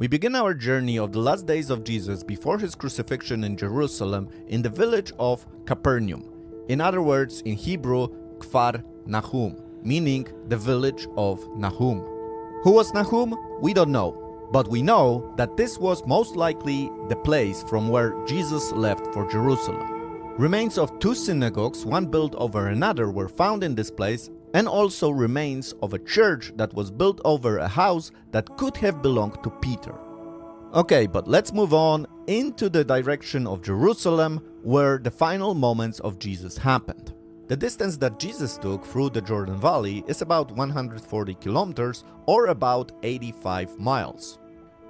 We begin our journey of the last days of Jesus before his crucifixion in Jerusalem in the village of Capernaum. In other words, in Hebrew, Kfar Nahum, meaning the village of Nahum. Who was Nahum? We don't know, but we know that this was most likely the place from where Jesus left for Jerusalem. Remains of two synagogues, one built over another, were found in this place, and also remains of a church that was built over a house that could have belonged to Peter. Okay, but let's move on into the direction of Jerusalem, where the final moments of Jesus happened. The distance that Jesus took through the Jordan Valley is about 140 kilometers or about 85 miles.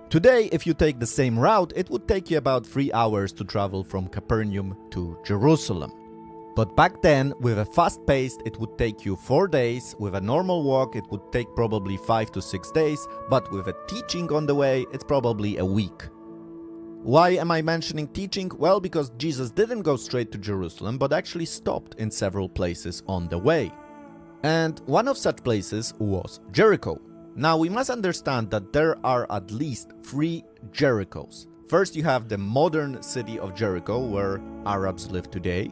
Today, if you take the same route, it would take you about 3 hours to travel from Capernaum to Jerusalem. But back then, with a fast pace, it would take you 4 days. With a normal walk, it would take probably 5 to 6 days. But with a teaching on the way, it's probably a week. Why am I mentioning teaching? Well, because Jesus didn't go straight to Jerusalem, but actually stopped in several places on the way. And one of such places was Jericho. Now, we must understand that there are at least 3 Jerichos. First, you have the modern city of Jericho, where Arabs live today.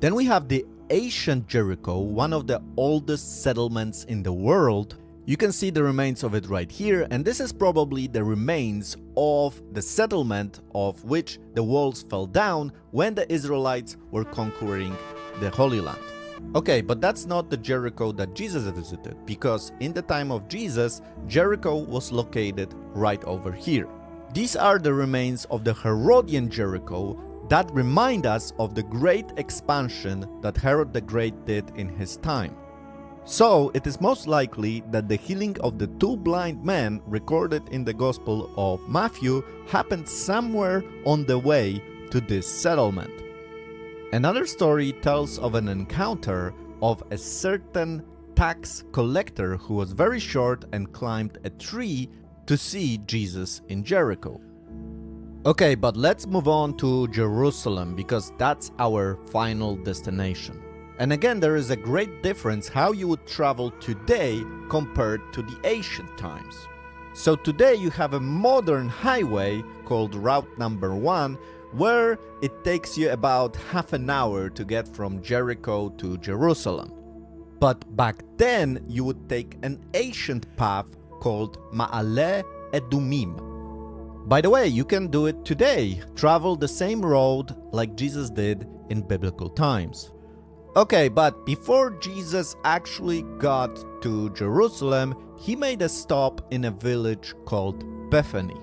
Then we have the ancient Jericho, one of the oldest settlements in the world. You can see the remains of it right here, and this is probably the remains of the settlement of which the walls fell down when the Israelites were conquering the Holy Land. Okay, but that's not the Jericho that Jesus visited, because in the time of Jesus, Jericho was located right over here. These are the remains of the Herodian Jericho that remind us of the great expansion that Herod the Great did in his time. So, it is most likely that the healing of the 2 blind men recorded in the Gospel of Matthew happened somewhere on the way to this settlement. Another story tells of an encounter of a certain tax collector who was very short and climbed a tree to see Jesus in Jericho. Okay, but let's move on to Jerusalem, because that's our final destination. And again, there is a great difference how you would travel today compared to the ancient times. So today you have a modern highway called Route number 1, where it takes you about half an hour to get from Jericho to Jerusalem. But back then you would take an ancient path called Ma'ale Edumim. By the way, you can do it today, travel the same road like Jesus did in biblical times. Okay, but before Jesus actually got to Jerusalem, he made a stop in a village called Bethany.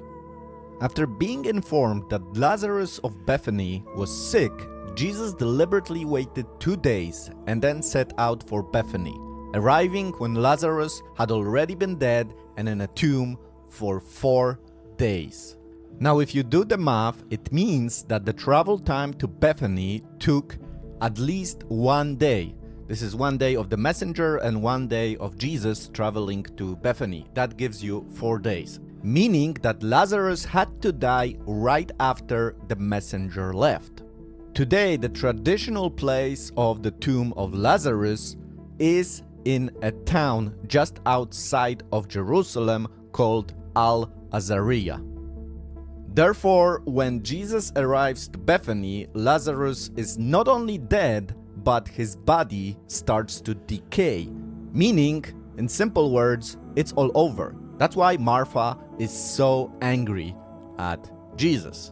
After being informed that Lazarus of Bethany was sick, Jesus deliberately waited 2 days and then set out for Bethany, arriving when Lazarus had already been dead and in a tomb for 4 days. Now, if you do the math, it means that the travel time to Bethany took at least 1 day. This is 1 day of the messenger and 1 day of Jesus traveling to Bethany. That gives you 4 days. Meaning that Lazarus had to die right after the messenger left. Today, the traditional place of the tomb of Lazarus is in a town just outside of Jerusalem called Al-Azariah. Therefore, when Jesus arrives to Bethany, Lazarus is not only dead, but his body starts to decay. Meaning, in simple words, it's all over. That's why Martha is so angry at Jesus.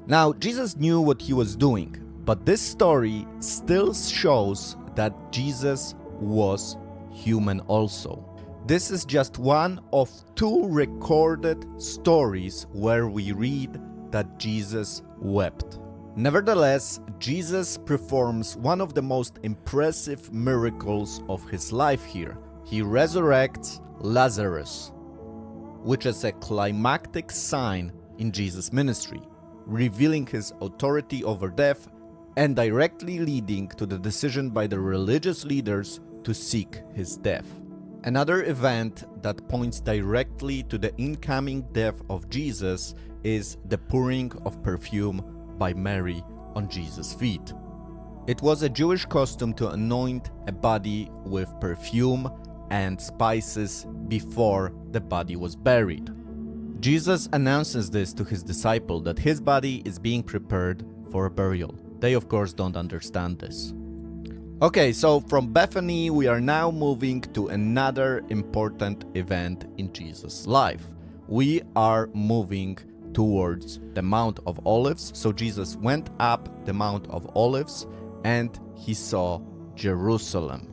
Now, Jesus knew what he was doing, but this story still shows that Jesus was human also. This is just one of 2 recorded stories where we read that Jesus wept. Nevertheless, Jesus performs one of the most impressive miracles of his life here. He resurrects Lazarus, which is a climactic sign in Jesus' ministry, revealing his authority over death and directly leading to the decision by the religious leaders to seek his death. Another event that points directly to the incoming death of Jesus is the pouring of perfume by Mary on Jesus' feet. It was a Jewish custom to anoint a body with perfume and spices before the body was buried. Jesus announces this to his disciple, that his body is being prepared for a burial. They of course don't understand this. Okay, so from Bethany we are now moving to another important event in Jesus' life. We are moving towards the Mount of Olives. So Jesus went up the Mount of Olives and he saw Jerusalem.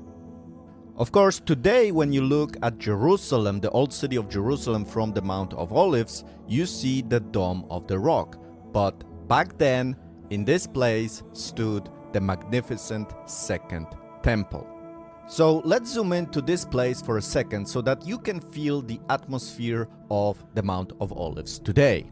Of course, today when you look at Jerusalem, the old city of Jerusalem from the Mount of Olives, you see the Dome of the Rock. But back then, in this place stood the magnificent Second Temple. So let's zoom into this place for a second so that you can feel the atmosphere of the Mount of Olives today.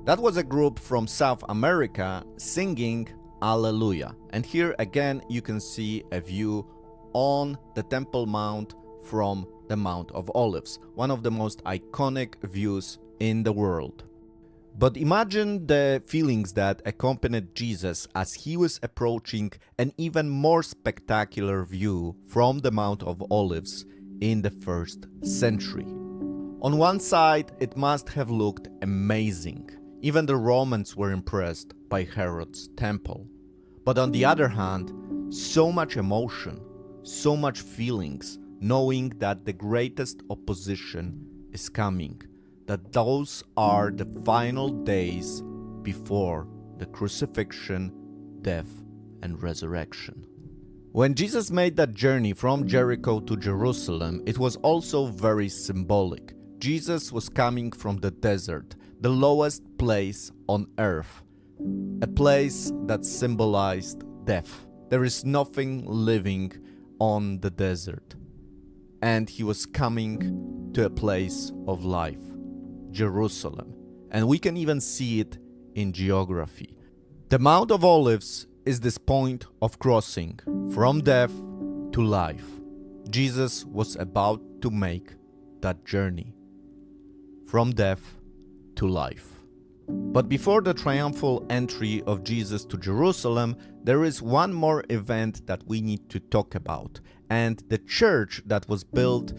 That was a group from South America singing Alleluia. And here again you can see a view on the Temple Mount from the Mount of Olives, one of the most iconic views in the world. But imagine the feelings that accompanied Jesus as he was approaching an even more spectacular view from the Mount of Olives in the 1st century. On one side, it must have looked amazing. Even the Romans were impressed by Herod's temple. But on the other hand, so much emotion, so much feelings, knowing that the greatest opposition is coming, that those are the final days before the crucifixion, death, and resurrection. When Jesus made that journey from Jericho to Jerusalem, it was also very symbolic. Jesus was coming from the desert, the lowest place on earth, a place that symbolized death. There is nothing living on the desert. And he was coming to a place of life, Jerusalem. And we can even see it in geography. The Mount of Olives is this point of crossing from death to life. Jesus was about to make that journey from death to life. But before the triumphal entry of Jesus to Jerusalem, there is one more event that we need to talk about. And the church that was built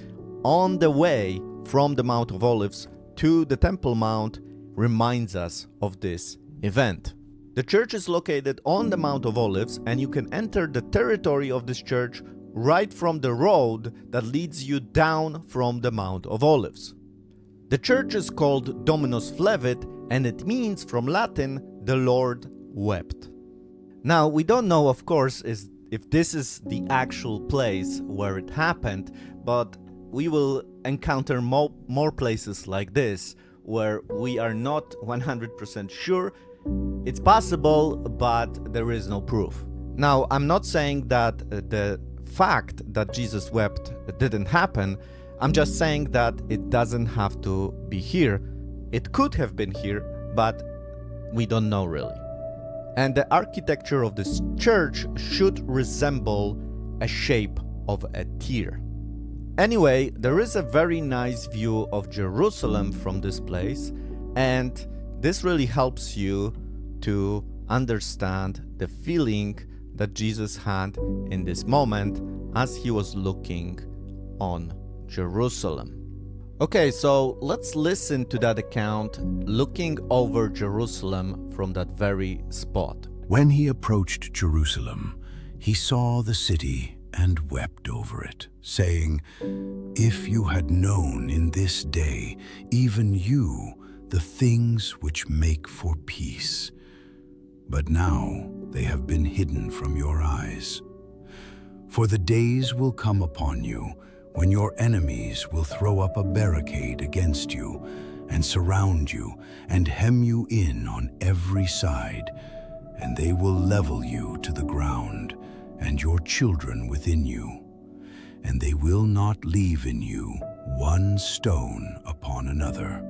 on the way from the Mount of Olives to the Temple Mount reminds us of this event. The church is located on the Mount of Olives, and you can enter the territory of this church right from the road that leads you down from the Mount of Olives. The church is called Dominus Flevit, and it means from Latin, the Lord wept. Now, we don't know, of course, if this is the actual place where it happened, but we will encounter more places like this where we are not 100% sure. It's possible, but there is no proof. Now, I'm not saying that the fact that Jesus wept didn't happen. I'm just saying that it doesn't have to be here. It could have been here, but we don't know really. And the architecture of this church should resemble a shape of a tear. Anyway, there is a very nice view of Jerusalem from this place, and this really helps you to understand the feeling that Jesus had in this moment as he was looking on Jerusalem. Okay, so let's listen to that account, looking over Jerusalem from that very spot. When he approached Jerusalem, he saw the city and wept over it, saying, "If you had known in this day, even you, the things which make for peace. But now they have been hidden from your eyes. For the days will come upon you when your enemies will throw up a barricade against you and surround you and hem you in on every side, and they will level you to the ground and your children within you, and they will not leave in you one stone upon another,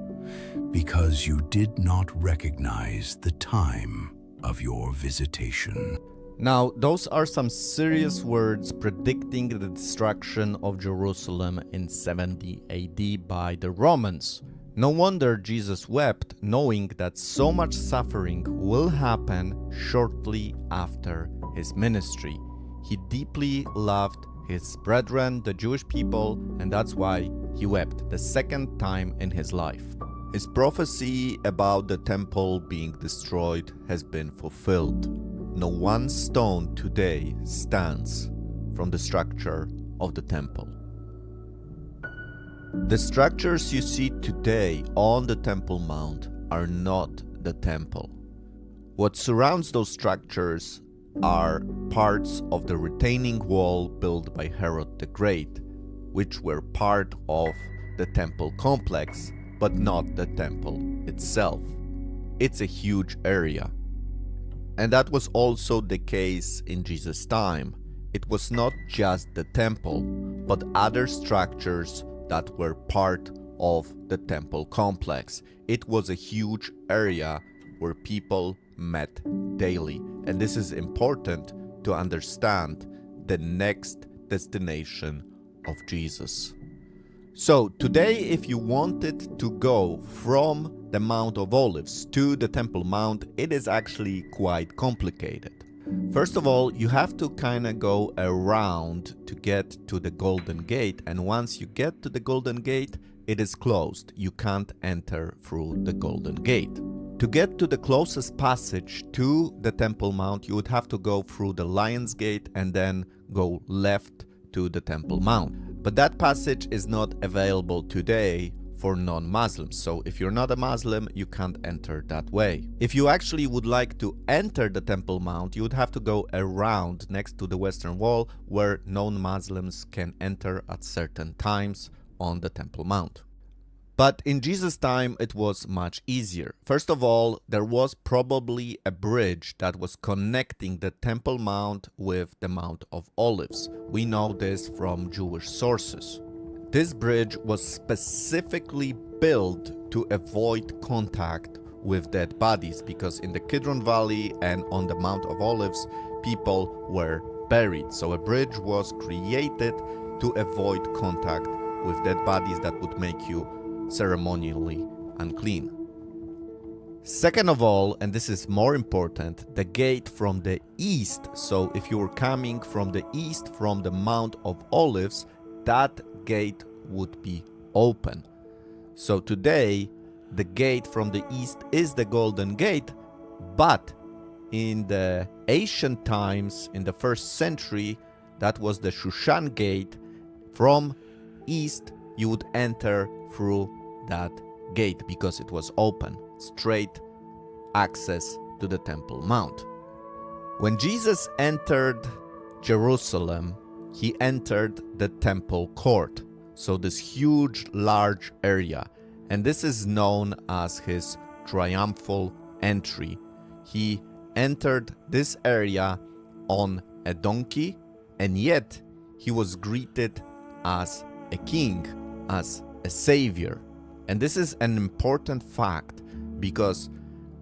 because you did not recognize the time of your visitation." Now, those are some serious words predicting the destruction of Jerusalem in 70 AD by the Romans. No wonder Jesus wept, knowing that so much suffering will happen shortly after his ministry. He deeply loved his brethren, the Jewish people, and that's why he wept the second time in his life. His prophecy about the temple being destroyed has been fulfilled. No one stone today stands from the structure of the temple. The structures you see today on the Temple Mount are not the temple. What surrounds those structures are parts of the retaining wall built by Herod the Great, which were part of the temple complex, but not the temple itself. It's a huge area. And that was also the case in Jesus' time. It was not just the temple, but other structures that were part of the temple complex. It was a huge area where people met daily. And this is important to understand the next destination of Jesus. So today, if you wanted to go from the Mount of Olives to the Temple Mount, it is actually quite complicated. First of all, you have to kind of go around to get to the Golden Gate, and once you get to the Golden Gate, it is closed. You can't enter through the Golden Gate. To get to the closest passage to the Temple Mount, you would have to go through the Lion's Gate and then go left to the Temple Mount. But that passage is not available today for non-Muslims. So if you're not a Muslim, you can't enter that way. If you actually would like to enter the Temple Mount, you would have to go around next to the Western Wall, where non-Muslims can enter at certain times on the Temple Mount. But in Jesus' time, it was much easier. First of all, there was probably a bridge that was connecting the Temple Mount with the Mount of Olives. We know this from Jewish sources. This bridge was specifically built to avoid contact with dead bodies, because in the Kidron Valley and on the Mount of Olives, people were buried. So a bridge was created to avoid contact with dead bodies that would make you ceremonially unclean. Second of all, and this is more important, the gate from the east. So if you were coming from the east, from the Mount of Olives, that gate would be open. So today, the gate from the east is the Golden Gate, but in the ancient times, in the 1st century, that was the Shushan Gate. From east, you would enter through that gate because it was open, straight access to the Temple Mount. When Jesus entered Jerusalem, he entered the temple court, so this huge, large area, and this is known as his triumphal entry. He entered this area on a donkey, and yet he was greeted as a king, as a savior. And this is an important fact, because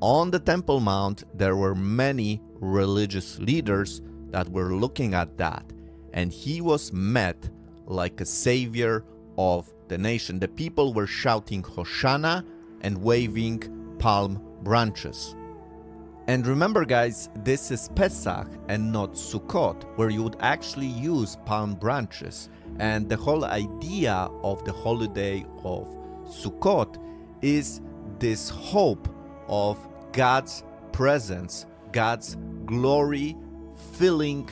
on the Temple Mount there were many religious leaders that were looking at that, and he was met like a savior of the nation. The people were shouting Hosanna and waving palm branches. And remember, guys, this is Pesach and not Sukkot, where you would actually use palm branches. And the whole idea of the holiday of Sukkot is this hope of God's presence, God's glory filling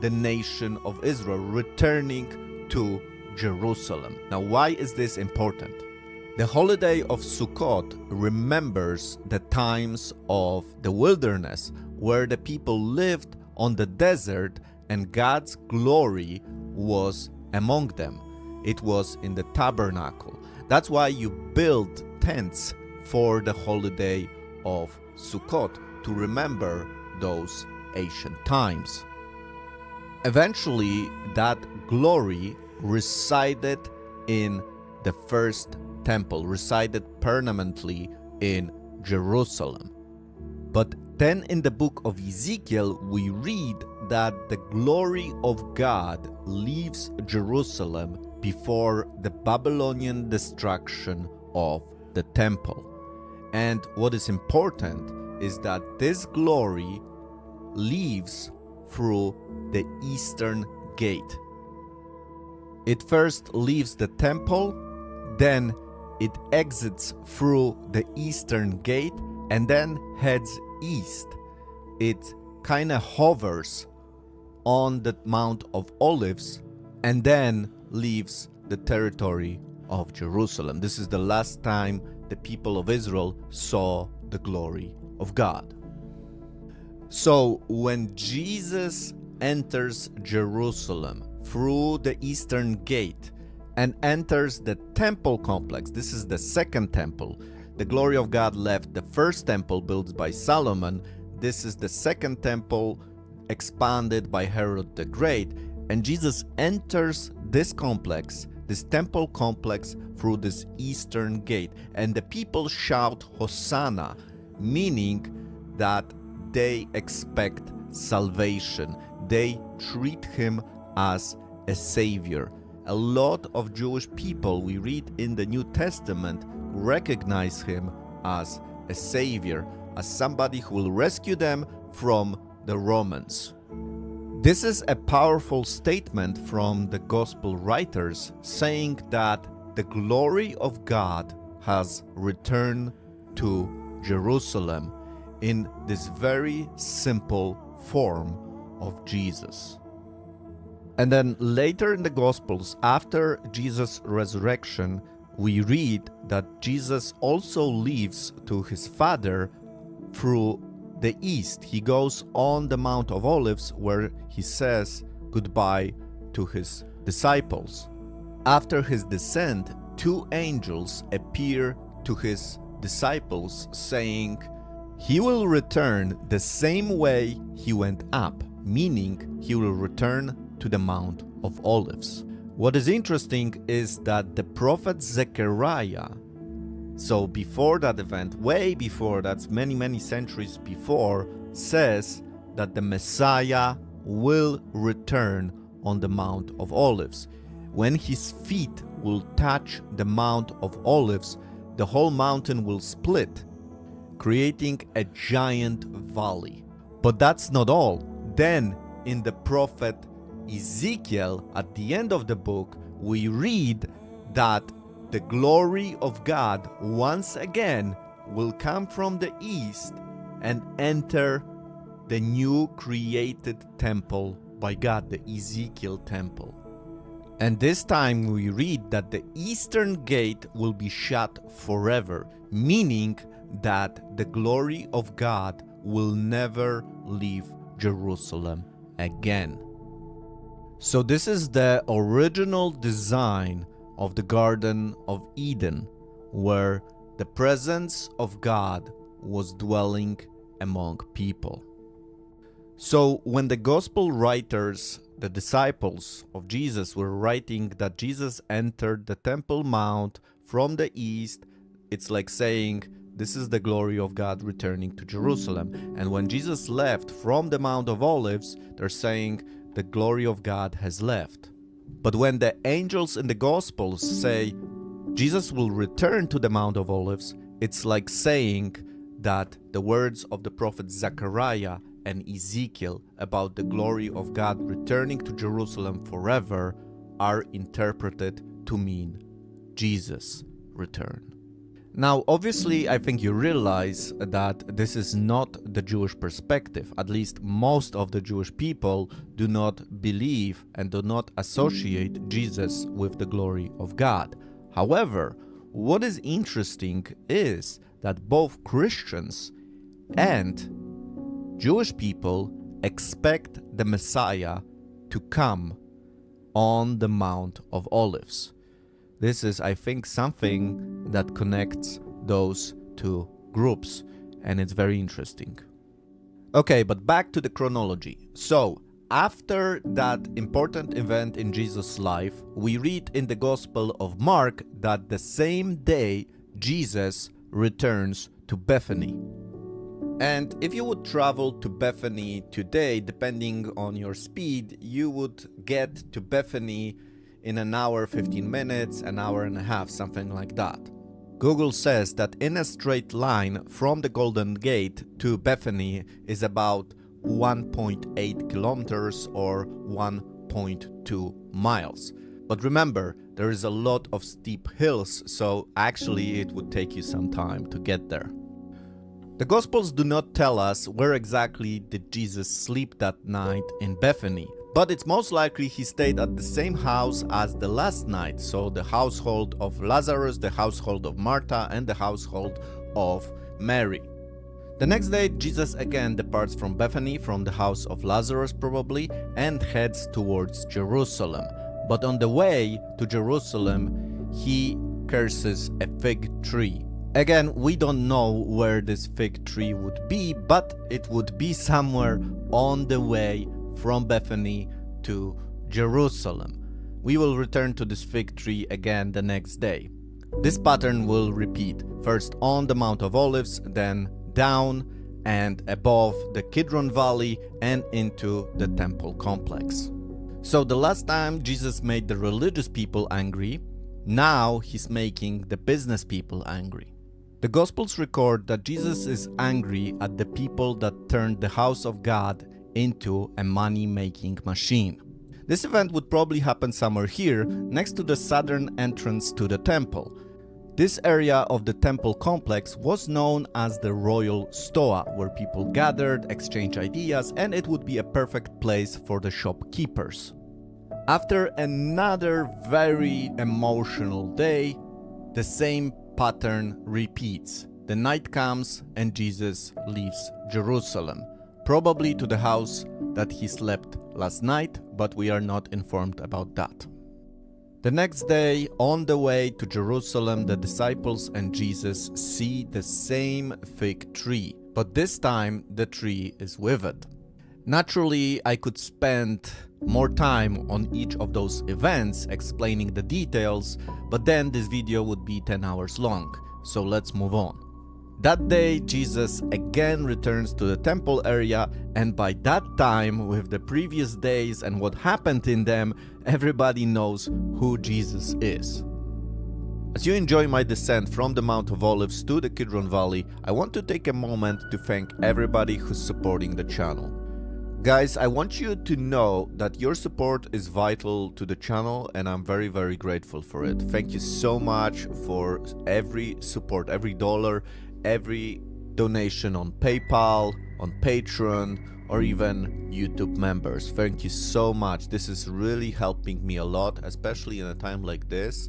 the nation of Israel, returning to Jerusalem. Now, why is this important? The holiday of Sukkot remembers the times of the wilderness, where the people lived on the desert and God's glory was among them. It was in the tabernacle. That's why you build tents for the holiday of Sukkot, to remember those ancient times. Eventually, that glory resided in the first temple, resided permanently in Jerusalem. But then in the book of Ezekiel, we read that the glory of God leaves Jerusalem before the Babylonian destruction of the temple. And what is important is that this glory leaves through the eastern gate. It first leaves the temple, then it exits through the eastern gate and then heads east. It kind of hovers on the Mount of Olives and then leaves the territory of Jerusalem. This is the last time the people of Israel saw the glory of God. So when Jesus enters Jerusalem through the eastern gate and enters the temple complex, this is the second temple. The glory of God left the first temple built by Solomon. This is the second temple expanded by Herod the Great. And Jesus enters this complex, this temple complex, through this eastern gate. And the people shout Hosanna, meaning that they expect salvation. They treat him as a savior. A lot of Jewish people, we read in the New Testament, recognize him as a savior, as somebody who will rescue them from the Romans. This is a powerful statement from the gospel writers saying that the glory of God has returned to Jerusalem in this very simple form of Jesus. And then later in the Gospels, after Jesus' resurrection, we read that Jesus also leaves to his Father through the east. He goes on the Mount of Olives where he says goodbye to his disciples. After his descent, two angels appear to his disciples saying, "He will return the same way he went up," meaning he will return to the Mount of Olives. What is interesting is that the prophet Zechariah, so before that event, way before, that's many centuries before, says that the Messiah will return on the Mount of Olives. When his feet will touch the Mount of Olives, the whole mountain will split, creating a giant valley. But that's not all. Then in the prophet Ezekiel, at the end of the book, we read that the glory of God once again will come from the east and enter the new created temple by God, the Ezekiel temple. And this time we read that the eastern gate will be shut forever, meaning that the glory of God will never leave Jerusalem again. So this is the original design of the Garden of Eden, where the presence of God was dwelling among people. So when the gospel writers, the disciples of Jesus, were writing that Jesus entered the Temple Mount from the east, it's like saying, this is the glory of God returning to Jerusalem. And when Jesus left from the Mount of Olives, they're saying the glory of God has left. But when the angels in the Gospels say Jesus will return to the Mount of Olives, it's like saying that the words of the prophet Zechariah and Ezekiel about the glory of God returning to Jerusalem forever are interpreted to mean Jesus' return. Now, obviously, I think you realize that this is not the Jewish perspective. At least most of the Jewish people do not believe and do not associate Jesus with the glory of God. However, what is interesting is that both Christians and Jewish people expect the Messiah to come on the Mount of Olives. This is, I think, something that connects those two groups, and it's very interesting. Okay, but back to the chronology. So, after that important event in Jesus' life, we read in the Gospel of Mark that the same day Jesus returns to Bethany. And if you would travel to Bethany today, depending on your speed, you would get to Bethany in an hour, 15 minutes, an hour and a half, something like that. Google says that in a straight line from the Golden Gate to Bethany is about 1.8 kilometers or 1.2 miles. But remember, there is a lot of steep hills, so actually it would take you some time to get there. The Gospels do not tell us where exactly did Jesus sleep that night in Bethany, but it's most likely he stayed at the same house as the last night, so the household of Lazarus, the household of Martha, and the household of Mary. The next day, Jesus again departs from Bethany, from the house of Lazarus probably, and heads towards Jerusalem. But on the way to Jerusalem, he curses a fig tree. Again, we don't know where this fig tree would be, but it would be somewhere on the way from Bethany to Jerusalem. We will return to this fig tree again the next day. This pattern will repeat, first on the Mount of Olives, then down and above the Kidron Valley and into the temple complex. So the last time Jesus made the religious people angry, now he's making the business people angry. The Gospels record that Jesus is angry at the people that turned the house of God into a money-making machine. This event would probably happen somewhere here, next to the southern entrance to the temple. This area of the temple complex was known as the Royal Stoa, where people gathered, exchanged ideas, and it would be a perfect place for the shopkeepers. After another very emotional day, the same pattern repeats. The night comes and Jesus leaves Jerusalem, probably to the house that he slept last night, but we are not informed about that. The next day, on the way to Jerusalem, the disciples and Jesus see the same fig tree, but this time the tree is withered. Naturally, I could spend more time on each of those events explaining the details, but then this video would be 10 hours long, so let's move on. That day, Jesus again returns to the temple area, and by that time, with the previous days and what happened in them, everybody knows who Jesus is. As you enjoy my descent from the Mount of Olives to the Kidron Valley, I want to take a moment to thank everybody who's supporting the channel. Guys, I want you to know that your support is vital to the channel and I'm very, very grateful for it. Thank you so much for every support, every dollar, every donation on PayPal, on Patreon, or even YouTube members. Thank you so much. This is really helping me a lot, especially in a time like this,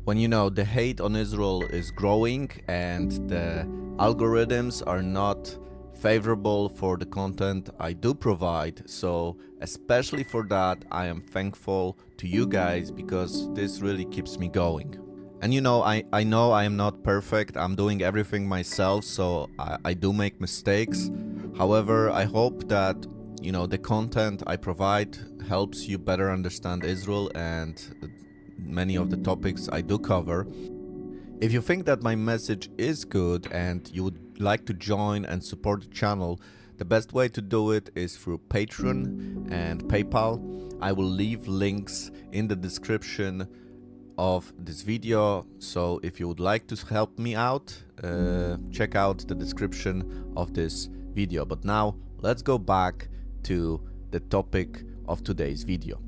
when you know the hate on Israel is growing and the algorithms are not favorable for the content I do provide. So especially for that, I am thankful to you guys because this really keeps me going. And you know I know I am not perfect. I'm doing everything myself, so I do make mistakes. However, I hope that you know the content I provide helps you better understand Israel and many of the topics I do cover. If you think that my message is good and you would like to join and support the channel, the best way to do it is through Patreon and PayPal. I will leave links in the description of this video, so if you would like to help me out, check out the description of this video. But now let's go back to the topic of today's video.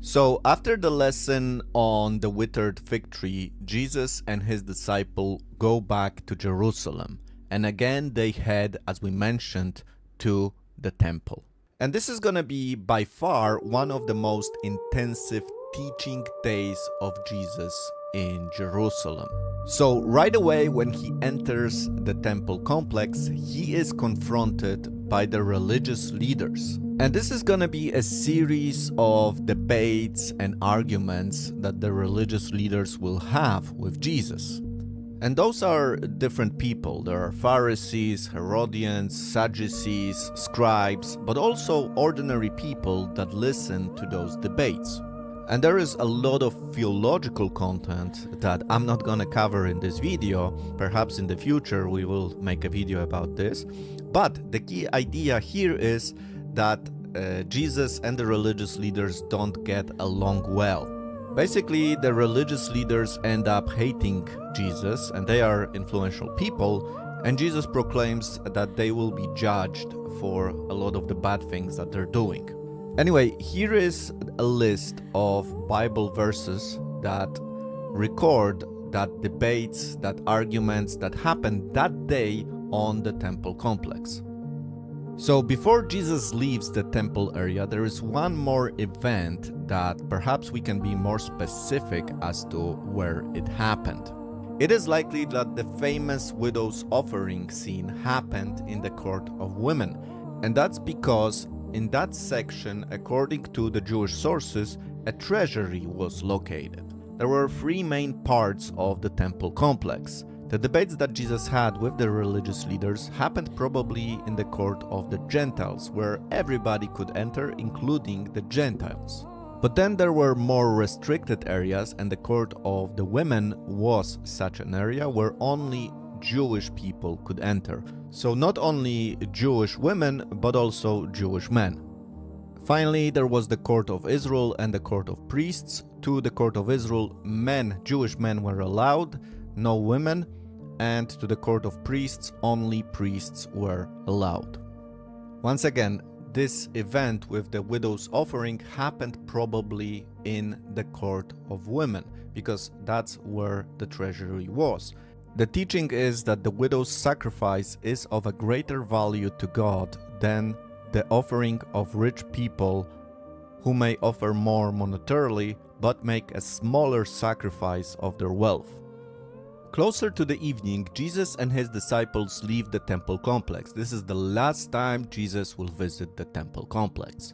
So after the lesson on the withered fig tree, Jesus and his disciple go back to Jerusalem, and again they head, as we mentioned, to the temple. And this is gonna be by far one of the most intensive teaching days of Jesus in Jerusalem. So right away when he enters the temple complex, he is confronted by the religious leaders. And this is gonna be a series of debates and arguments that the religious leaders will have with Jesus. And those are different people. There are Pharisees, Herodians, Sadducees, scribes, but also ordinary people that listen to those debates. And there is a lot of theological content that I'm not gonna cover in this video. Perhaps in the future we will make a video about this. But the key idea here is that Jesus and the religious leaders don't get along well. Basically, the religious leaders end up hating Jesus, and they are influential people, and Jesus proclaims that they will be judged for a lot of the bad things that they're doing. Anyway, here is a list of Bible verses that record that debates, that arguments that happened that day on the temple complex. So before Jesus leaves the temple area, there is one more event that perhaps we can be more specific as to where it happened. It is likely that the famous widow's offering scene happened in the court of women, and that's because in that section, according to the Jewish sources, a treasury was located. There were three main parts of the temple complex. The debates that Jesus had with the religious leaders happened probably in the court of the Gentiles, where everybody could enter, including the Gentiles. But then there were more restricted areas, and the court of the women was such an area where only Jewish people could enter. So not only Jewish women, but also Jewish men. Finally, there was the court of Israel and the court of priests. To the court of Israel, Jewish men were allowed, no women, and to the court of priests, only priests were allowed. Once again, this event with the widow's offering happened probably in the court of women, because that's where the treasury was. The teaching is that the widow's sacrifice is of a greater value to God than the offering of rich people who may offer more monetarily but make a smaller sacrifice of their wealth. Closer to the evening, Jesus and his disciples leave the temple complex. This is the last time Jesus will visit the temple complex.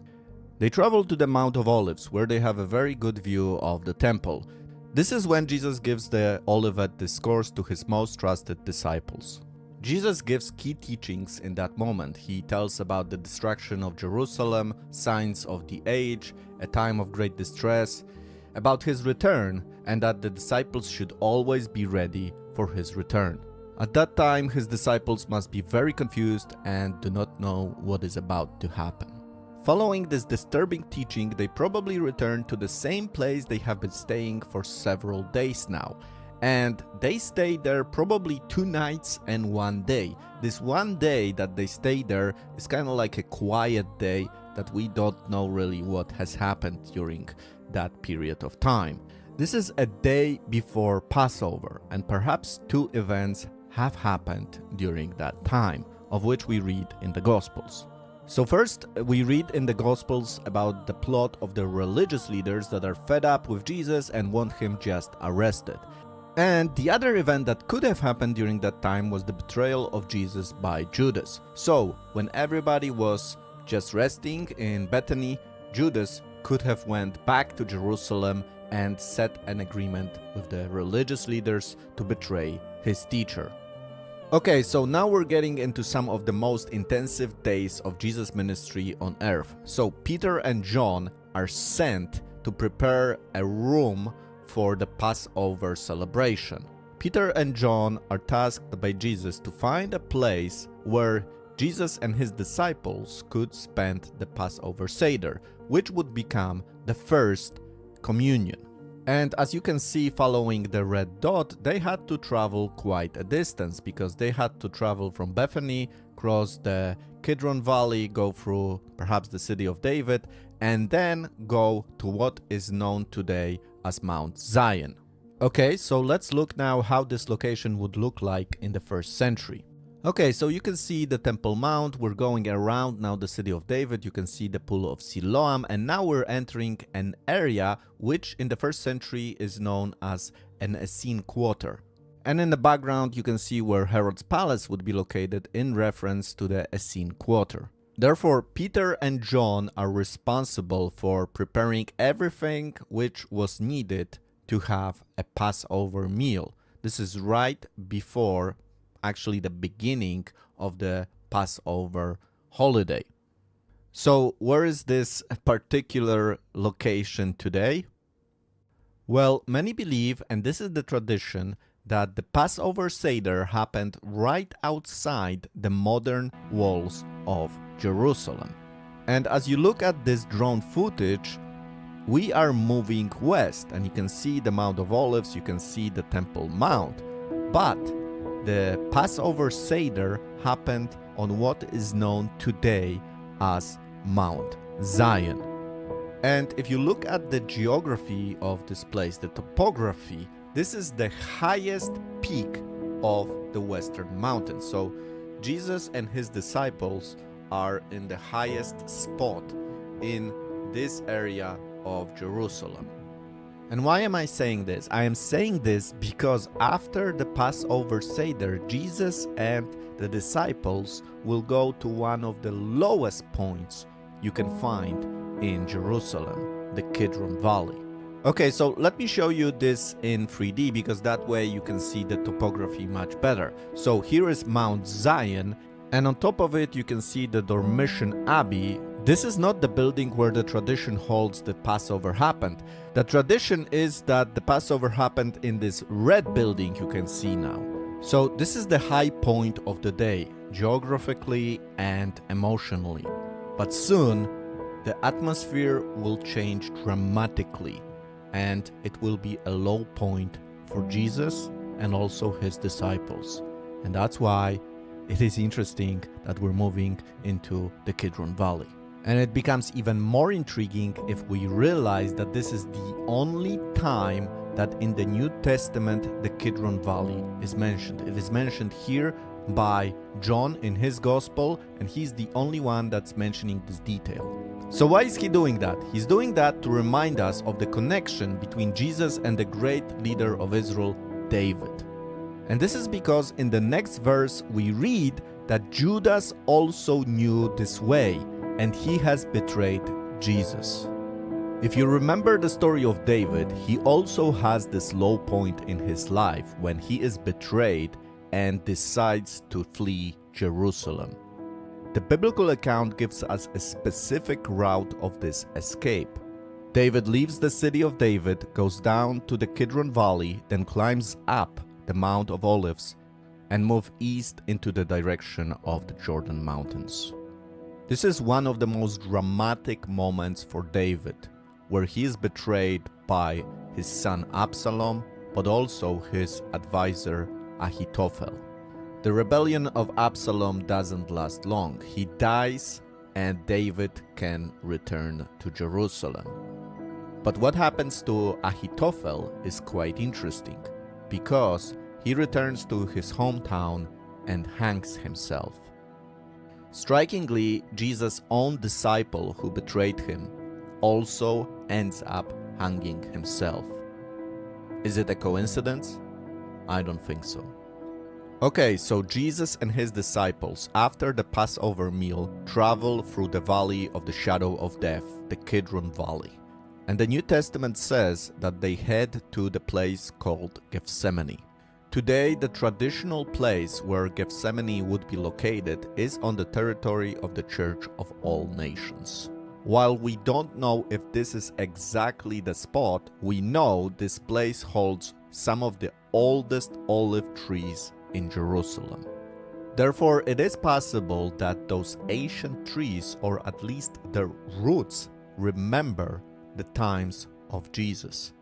They travel to the Mount of Olives, where they have a very good view of the temple. This is when Jesus gives the Olivet Discourse to his most trusted disciples. Jesus gives key teachings in that moment. He tells about the destruction of Jerusalem, signs of the age, a time of great distress, about his return, and that the disciples should always be ready for his return. At that time, his disciples must be very confused and do not know what is about to happen. Following this disturbing teaching, they probably return to the same place they have been staying for several days now. And they stay there probably 2 nights and 1 day. This 1 day that they stay there is kind of like a quiet day that we don't know really what has happened during that period of time. This is a day before Passover, and perhaps 2 events have happened during that time, of which we read in the Gospels. So first, we read in the Gospels about the plot of the religious leaders that are fed up with Jesus and want him just arrested. And the other event that could have happened during that time was the betrayal of Jesus by Judas. So, when everybody was just resting in Bethany, Judas could have went back to Jerusalem and set an agreement with the religious leaders to betray his teacher. Okay, so now we're getting into some of the most intensive days of Jesus' ministry on earth. So Peter and John are sent to prepare a room for the Passover celebration. Peter and John are tasked by Jesus to find a place where Jesus and his disciples could spend the Passover Seder, which would become the first communion. And as you can see following the red dot, they had to travel quite a distance, because they had to travel from Bethany, cross the Kidron Valley, go through perhaps the city of David, and then go to what is known today as Mount Zion. Okay, so let's look now how this location would look like in the first century. Okay, so you can see the Temple Mount. We're going around now the city of David. You can see the pool of Siloam, and now we're entering an area which in the first century is known as an Essene Quarter. And in the background you can see where Herod's palace would be located in reference to the Essene Quarter. Therefore, Peter and John are responsible for preparing everything which was needed to have a Passover meal. This is right before actually the beginning of the Passover holiday. So where is this particular location today? Well, many believe, and this is the tradition, that the Passover Seder happened right outside the modern walls of Jerusalem. And as you look at this drone footage, we are moving west, and you can see the Mount of Olives, you can see the Temple Mount. But the Passover Seder happened on what is known today as Mount Zion. And if you look at the geography of this place, the topography, this is the highest peak of the Western Mountains. So Jesus and his disciples are in the highest spot in this area of Jerusalem. And why am I saying this? I am saying this because after the Passover Seder, Jesus and the disciples will go to one of the lowest points you can find in Jerusalem, the Kidron Valley. Okay, so let me show you this in 3D because that way you can see the topography much better. So here is Mount Zion, and on top of it you can see the Dormition Abbey. This is not the building where the tradition holds that Passover happened. The tradition is that the Passover happened in this red building you can see now. So this is the high point of the day, geographically and emotionally. But soon, the atmosphere will change dramatically, and it will be a low point for Jesus and also his disciples. And that's why it is interesting that we're moving into the Kidron Valley. And it becomes even more intriguing if we realize that this is the only time that in the New Testament the Kidron Valley is mentioned. It is mentioned here by John in his gospel, and he's the only one that's mentioning this detail. So why is he doing that? He's doing that to remind us of the connection between Jesus and the great leader of Israel, David. And this is because in the next verse we read that Judas also knew this way, and he has betrayed Jesus. If you remember the story of David, he also has this low point in his life when he is betrayed and decides to flee Jerusalem. The biblical account gives us a specific route of this escape. David leaves the city of David, goes down to the Kidron Valley, then climbs up the Mount of Olives and moves east into the direction of the Jordan Mountains. This is one of the most dramatic moments for David, where he is betrayed by his son Absalom, but also his advisor Ahithophel. The rebellion of Absalom doesn't last long. He dies and David can return to Jerusalem. But what happens to Ahithophel is quite interesting, because he returns to his hometown and hangs himself. Strikingly, Jesus' own disciple who betrayed him also ends up hanging himself. Is it a coincidence? I don't think so. Okay, so Jesus and his disciples, after the Passover meal, travel through the valley of the shadow of death, the Kidron Valley. And the New Testament says that they head to the place called Gethsemane. Today, the traditional place where Gethsemane would be located is on the territory of the Church of All Nations. While we don't know if this is exactly the spot, we know this place holds some of the oldest olive trees in Jerusalem. Therefore, it is possible that those ancient trees, or at least their roots, remember the times of Jesus.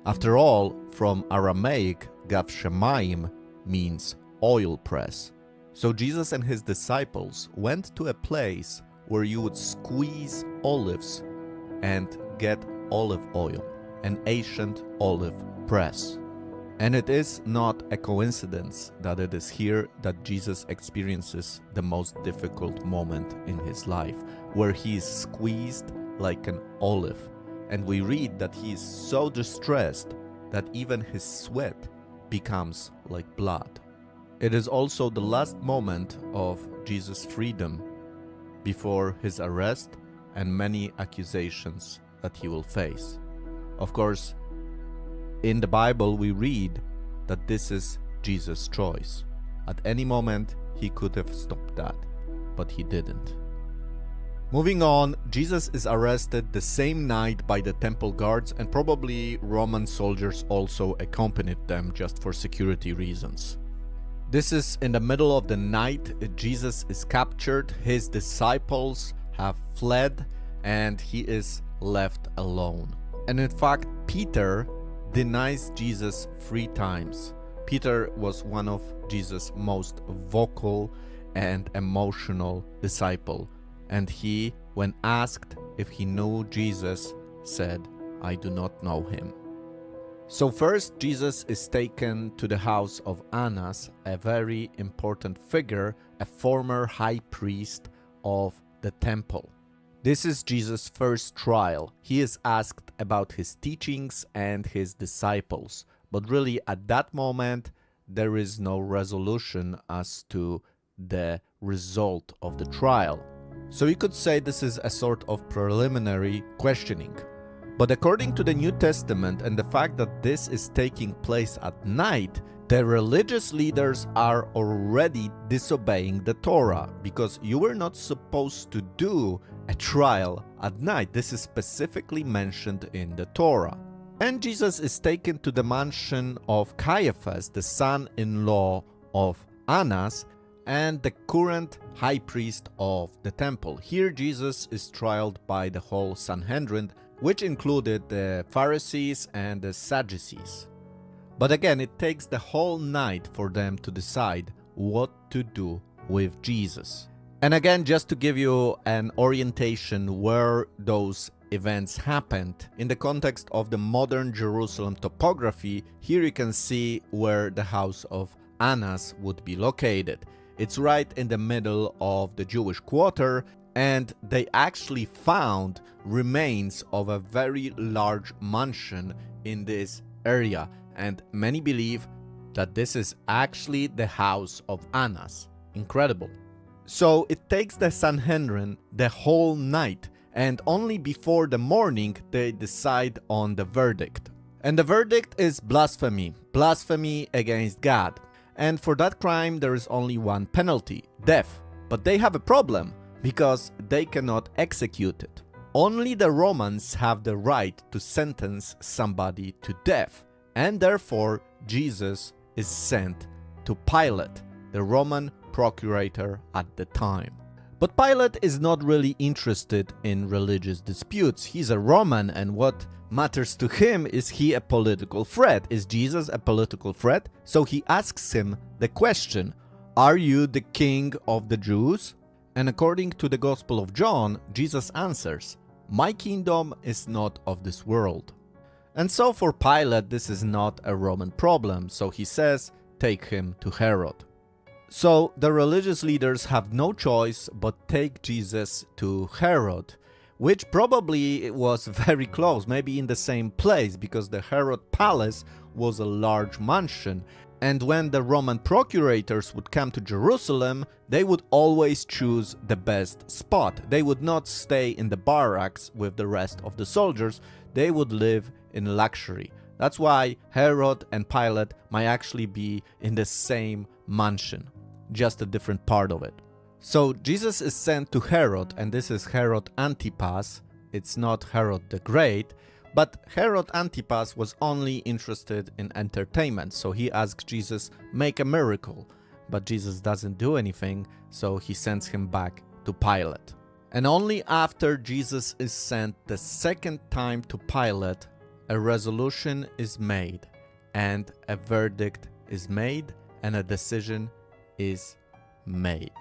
After all, from Aramaic, Gav Shemaim means oil press. So Jesus and his disciples went to a place where you would squeeze olives and get olive oil, an ancient olive press. And it is not a coincidence that it is here that Jesus experiences the most difficult moment in his life, where he is squeezed like an olive. And we read that he is so distressed that even his sweat becomes like blood. It is also the last moment of Jesus' freedom before his arrest and many accusations that he will face. Of course, in the Bible we read that this is Jesus' choice. At any moment he could have stopped that, but he didn't. Moving on, Jesus is arrested the same night by the temple guards, and probably Roman soldiers also accompanied them just for security reasons. This is in the middle of the night. Jesus is captured, his disciples have fled, and he is left alone. And in fact, Peter denies Jesus 3 times. Peter was one of Jesus' most vocal and emotional disciple. And he, when asked if he knew Jesus, said, "I do not know him." So first, Jesus is taken to the house of Annas, a very important figure, a former high priest of the temple. This is Jesus' first trial. He is asked about his teachings and his disciples. But really, at that moment, there is no resolution as to the result of the trial. So you could say this is a sort of preliminary questioning. But according to the New Testament and the fact that this is taking place at night, the religious leaders are already disobeying the Torah, because you were not supposed to do a trial at night. This is specifically mentioned in the Torah. And Jesus is taken to the mansion of Caiaphas, the son-in-law of Annas, and the current high priest of the temple. Here Jesus is trialed by the whole Sanhedrin, which included the Pharisees and the Sadducees. But again, it takes the whole night for them to decide what to do with Jesus. And again, just to give you an orientation where those events happened, in the context of the modern Jerusalem topography, here you can see where the house of Annas would be located. It's right in the middle of the Jewish quarter, and they actually found remains of a very large mansion in this area. And many believe that this is actually the house of Annas. Incredible. So it takes the Sanhedrin the whole night, and only before the morning they decide on the verdict. And the verdict is blasphemy. Blasphemy against God. And for that crime there is only one penalty, death. But they have a problem, because they cannot execute it. Only the Romans have the right to sentence somebody to death. And therefore, Jesus is sent to Pilate, the Roman procurator at the time. But Pilate is not really interested in religious disputes. He's a Roman, and what matters to him is he a political threat. Is Jesus a political threat? So he asks him the question, "Are you the king of the Jews?" And according to the Gospel of John, Jesus answers, "My kingdom is not of this world." And so for Pilate, this is not a Roman problem, so he says, take him to Herod. So the religious leaders have no choice but take Jesus to Herod, which probably was very close, maybe in the same place, because the Herod palace was a large mansion. And when the Roman procurators would come to Jerusalem, they would always choose the best spot. They would not stay in the barracks with the rest of the soldiers. They would live in luxury. That's why Herod and Pilate might actually be in the same mansion, just a different part of it. So Jesus is sent to Herod, and this is Herod Antipas. It's not Herod the Great. But Herod Antipas was only interested in entertainment, so he asks Jesus, make a miracle. But Jesus doesn't do anything, so he sends him back to Pilate. And only after Jesus is sent the second time to Pilate, a resolution is made, and a verdict is made, and a decision is made.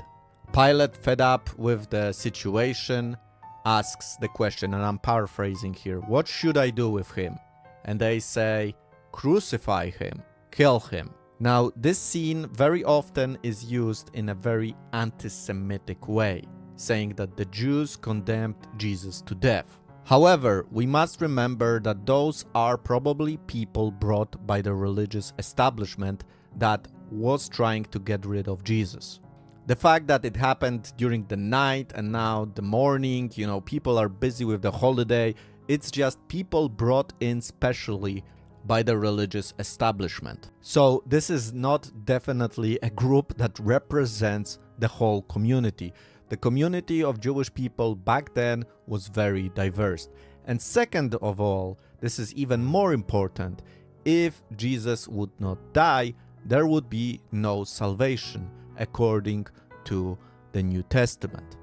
Pilate, fed up with the situation, asks the question, and I'm paraphrasing here, what should I do with him? And they say, crucify him, kill him. Now, this scene very often is used in a very anti-Semitic way, saying that the Jews condemned Jesus to death. However, we must remember that those are probably people brought by the religious establishment that was trying to get rid of Jesus. The fact that it happened during the night and now the morning, people are busy with the holiday, it's just people brought in specially by the religious establishment. So this is not definitely a group that represents the whole community. The community of Jewish people back then was very diverse. And second of all, this is even more important, if Jesus would not die, there would be no salvation, according to the New Testament.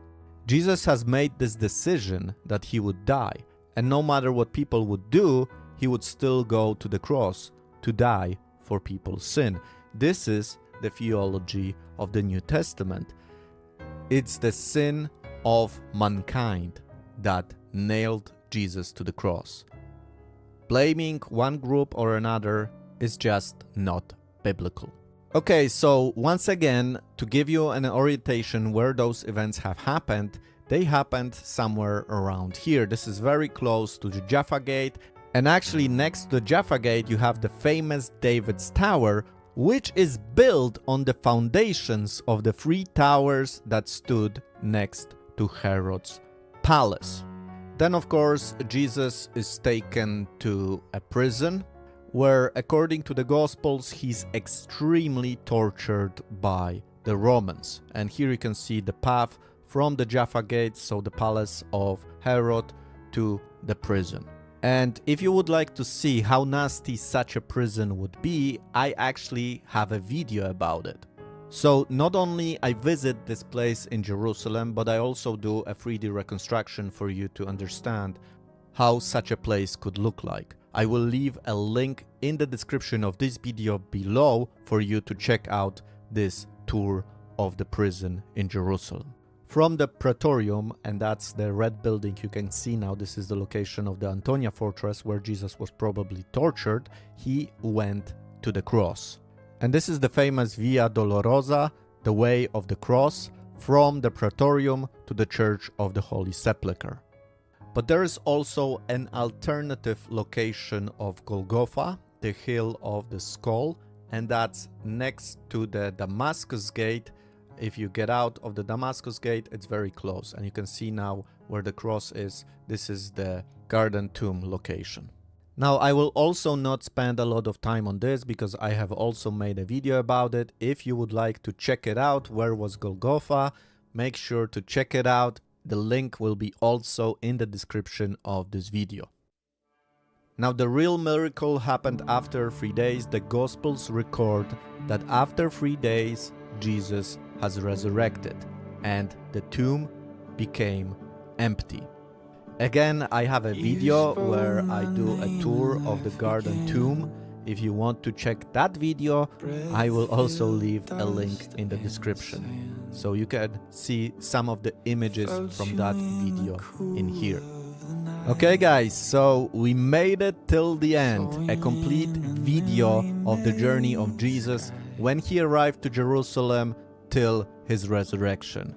Jesus has made this decision that he would die, And no matter what people would do, he would still go to the cross to die for people's sin. This is the theology of the New Testament. It's the sin of mankind that nailed Jesus to the cross. Blaming one group or another is just not biblical. Okay, so once again, to give you an orientation where those events have happened, they happened somewhere around here. This is very close to the Jaffa Gate, and actually next to the Jaffa Gate you have the famous David's Tower, which is built on the foundations of the three towers that stood next to Herod's palace. Then of course Jesus is taken to a prison where, according to the Gospels, he's extremely tortured by the Romans. And here you can see the path from the Jaffa Gate, so the palace of Herod, to the prison. And if you would like to see how nasty such a prison would be, I actually have a video about it. So not only I visit this place in Jerusalem, but I also do a 3D reconstruction for you to understand how such a place could look like. I will leave a link in the description of this video below for you to check out this tour of the prison in Jerusalem. From the Praetorium, and that's the red building you can see now, this is the location of the Antonia fortress where Jesus was probably tortured, he went to the cross. And this is the famous Via Dolorosa, the way of the cross, from the Praetorium to the Church of the Holy Sepulchre. But there is also an alternative location of Golgotha, the hill of the skull, and that's next to the Damascus Gate. If you get out of the Damascus Gate, it's very close, and you can see now where the cross is. This is the Garden Tomb location. Now, I will also not spend a lot of time on this because I have also made a video about it. If you would like to check it out, where was Golgotha, make sure to check it out. The link will be also in the description of this video. Now, the real miracle happened after 3 days. The Gospels record that after 3 days, Jesus has resurrected and the tomb became empty. Again, I have a video where I do a tour of the Garden Tomb. If you want to check that video, I will also leave a link in the description, so you can see some of the images from that video in here. Okay guys, so we made it till the end, a complete video of the journey of Jesus when he arrived to Jerusalem till his resurrection.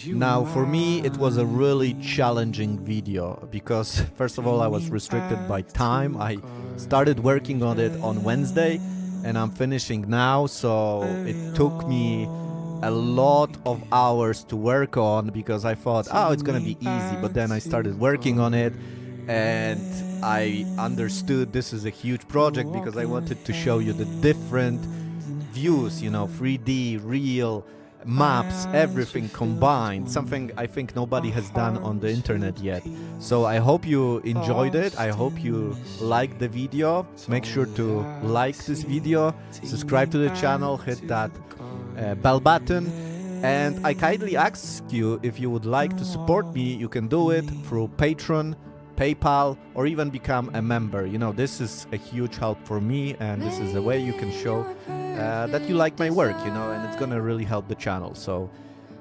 Now, for me, it was a really challenging video because, first of all, I was restricted by time. I started working on it on Wednesday and I'm finishing now, so it took me a lot of hours to work on because I thought, oh, it's gonna be easy, but then I started working on it and I understood this is a huge project because I wanted to show you the different views, you know, 3D, real, maps, everything combined, something I think nobody has done on the internet yet. So I hope you enjoyed it. I hope you liked the video. Make sure to like this video, subscribe to the channel, hit that bell button, and I kindly ask you, if you would like to support me, you can do it through Patreon, PayPal, or even become a member. You know, this is a huge help for me, and this is a way you can show that you like my work, you know, and it's gonna really help the channel. So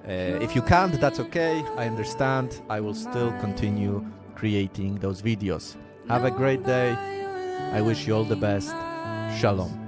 if you can't, that's okay, I understand. I will still continue creating those videos. Have a great day. I wish you all the best. Shalom.